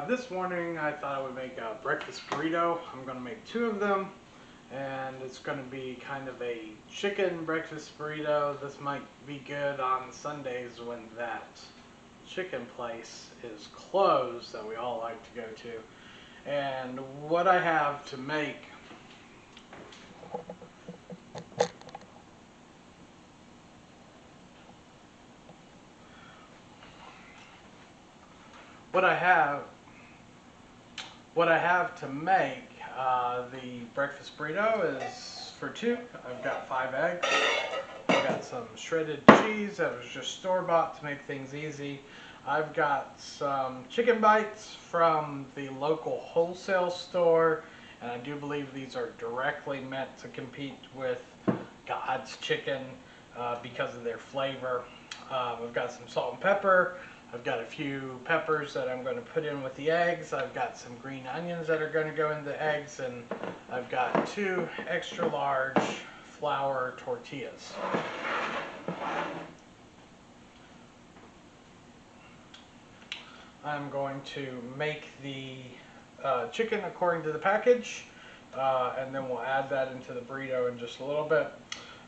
This morning I thought I would make a breakfast burrito. I'm going to make two of them, and it's going to be kind of a chicken breakfast burrito. This might be good on Sundays when that chicken place is closed that we all like to go to. And what I have to make what I have to make the breakfast burrito is for two. I've got 5 eggs. I've got some shredded cheese that was just store-bought to make things easy. I've got some chicken bites from the local wholesale store, and I do believe these are directly meant to compete with God's chicken because of their flavor. I've got some salt and pepper. I've got a few peppers that I'm going to put in with the eggs. I've got some green onions that are going to go in the eggs, and I've got 2 extra large flour tortillas. I'm going to make the chicken according to the package, and then we'll add that into the burrito in just a little bit.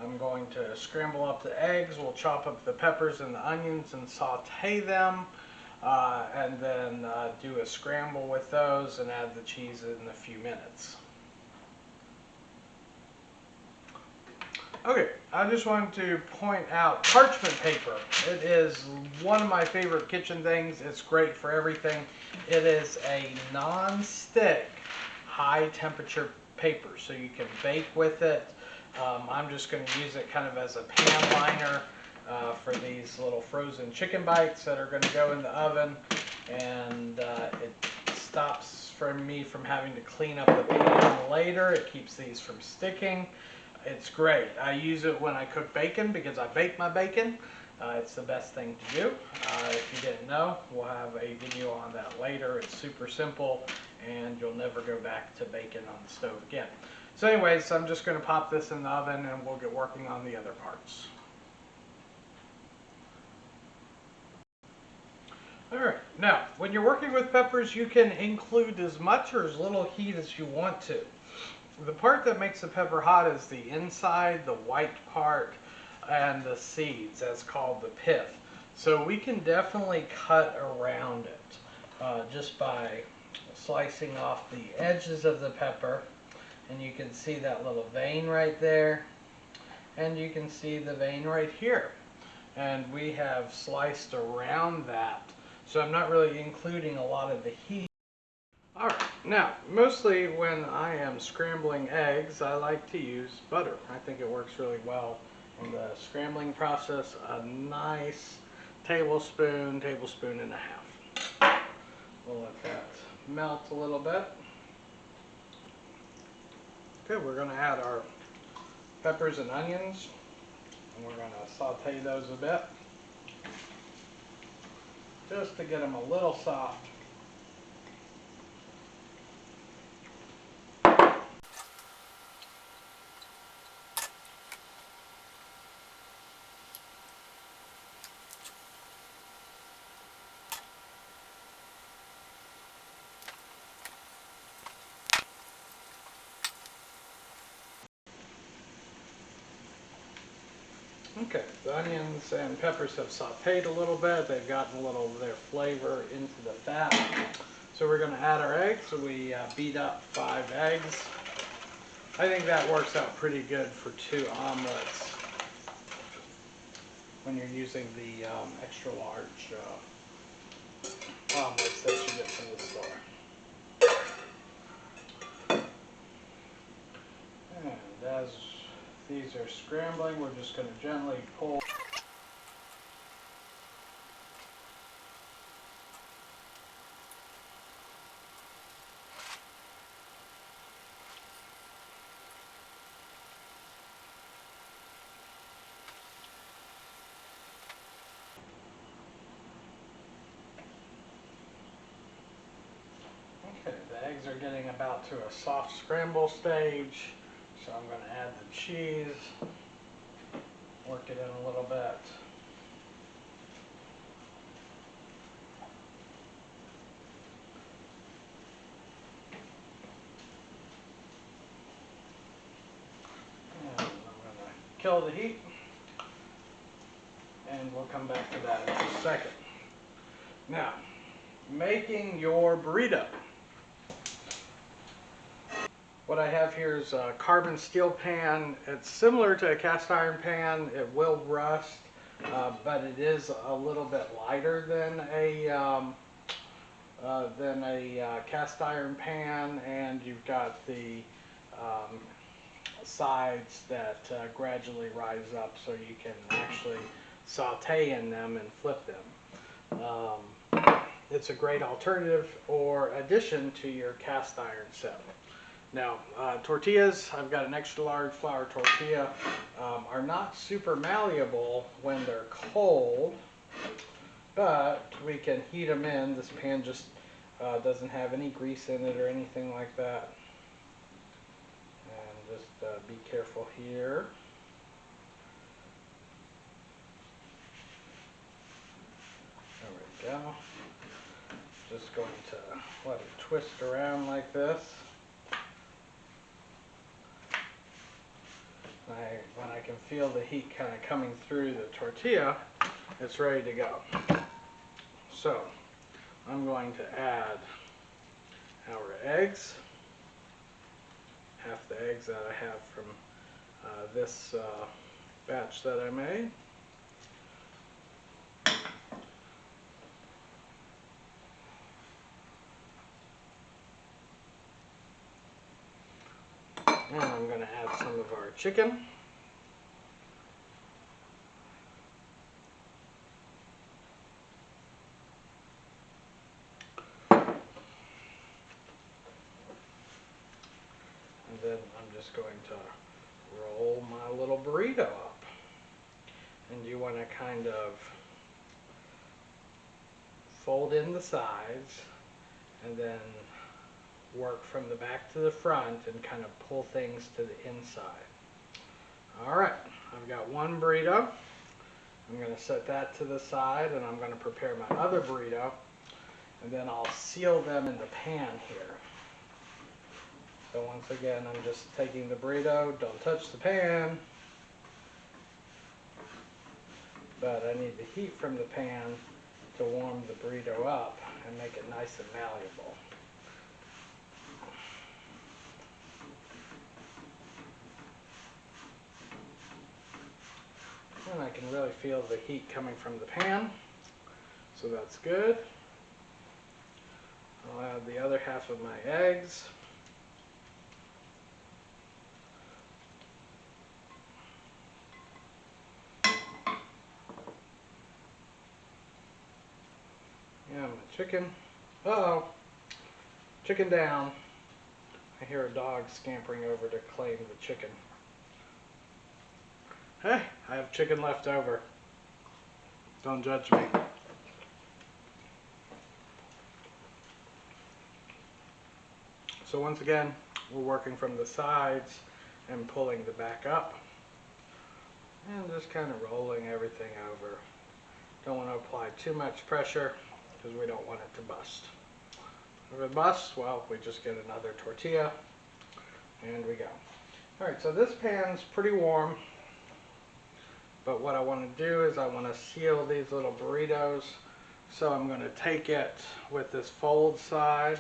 I'm going to scramble up the eggs. We'll chop up the peppers and the onions and saute them, and then do a scramble with those and add the cheese in a few minutes. Okay, I just wanted to point out parchment paper. It is one of my favorite kitchen things. It's great for everything. It is a non-stick, high temperature paper, so you can bake with it. I'm just going to use it kind of as a pan liner for these little frozen chicken bites that are going to go in the oven, and it stops me from having to clean up the pan later. It keeps these from sticking. It's great. I use it when I cook bacon because I bake my bacon. It's the best thing to do. If you didn't know, we'll have a video on that later. It's super simple, and you'll never go back to bacon on the stove again. So anyways, I'm just going to pop this in the oven and we'll get working on the other parts. Alright, now when you're working with peppers, you can include as much or as little heat as you want to. The part that makes the pepper hot is the inside, the white part, and the seeds. That's called the pith. So we can definitely cut around it just by slicing off the edges of the pepper. And you can see that little vein right there, and you can see the vein right here. And we have sliced around that, so I'm not really including a lot of the heat. Alright, now, mostly when I am scrambling eggs, I like to use butter. I think it works really well in the scrambling process. A nice tablespoon and a half. We'll let that melt a little bit. Okay, we're going to add our peppers and onions, and we're going to saute those a bit, just to get them a little soft. Okay, the onions and peppers have sauteed a little bit. They've gotten a little of their flavor into the fat. So we're going to add our eggs. So we beat up 5 eggs. I think that works out pretty good for 2 omelets when you're using the extra large omelets that you get from the store. And as these are scrambling, we're just going to gently pull. Okay, the eggs are getting about to a soft scramble stage, so I'm going to add the cheese, work it in a little bit. kill the heat, and we'll come back to that in just a second. Now, making your burrito. What I have here is a carbon steel pan. It's similar to a cast iron pan. It will rust, but it is a little bit lighter than a cast iron pan, and you've got the sides that gradually rise up so you can actually saute in them and flip them. It's a great alternative or addition to your cast iron set. Now, tortillas, I've got an extra large flour tortilla, are not super malleable when they're cold, but we can heat them in. This pan just doesn't have any grease in it or anything like that. And just be careful here. There we go. Just going to let it twist around like this. When I can feel the heat kind of coming through the tortilla, it's ready to go. So I'm going to add our eggs, half the eggs that I have from this batch that I made. And I'm going to add some of our chicken. And then I'm just going to roll my little burrito up. And you want to kind of fold in the sides and then work from the back to the front and kind of pull things to the inside. Alright, I've got one burrito. I'm going to set that to the side, and I'm going to prepare my other burrito, and then I'll seal them in the pan here. So once again, I'm just taking the burrito, don't touch the pan, but I need the heat from the pan to warm the burrito up and make it nice and malleable. And I can really feel the heat coming from the pan, so that's good. I'll add the other half of my eggs. Yeah, my chicken. Uh-oh, chicken down. I hear a dog scampering over to claim the chicken. Hey, I have chicken left over. Don't judge me. So once again, we're working from the sides and pulling the back up. And just kind of rolling everything over. Don't want to apply too much pressure because we don't want it to bust. If it busts, well, we just get another tortilla and we go. Alright, so this pan's pretty warm. But what I want to do is I want to seal these little burritos. So I'm going to take it with this fold side.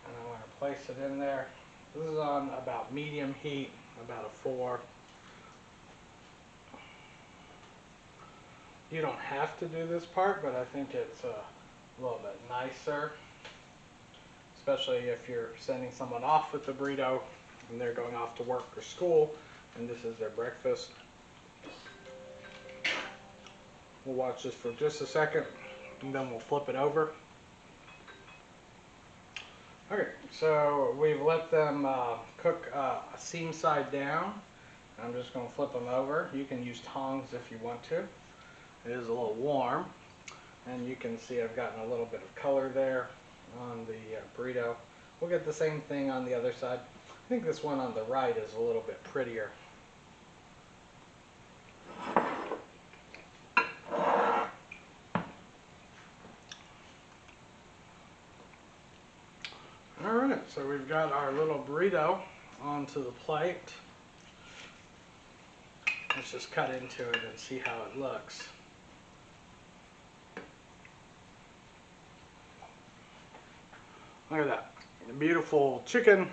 And I want to place it in there. This is on about medium heat, about a 4. You don't have to do this part, but I think it's a little bit nicer. Especially if you're sending someone off with the burrito and they're going off to work or school and this is their breakfast. We'll watch this for just a second and then we'll flip it over. Okay, so we've let them cook seam side down. I'm just going to flip them over. You can use tongs if you want to. It is a little warm, and you can see I've gotten a little bit of color there on the burrito. We'll get the same thing on the other side. I think this one on the right is a little bit prettier. Alright, so we've got our little burrito onto the plate. Let's just cut into it and see how it looks. Look at that. A beautiful chicken,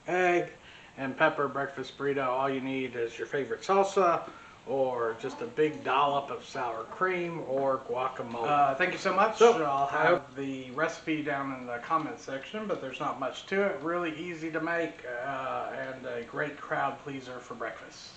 egg, and pepper breakfast burrito. All you need is your favorite salsa, or just a big dollop of sour cream, or guacamole. Thank you so much. So, I'll have the recipe down in the comment section, but there's not much to it. Really easy to make, and a great crowd pleaser for breakfast.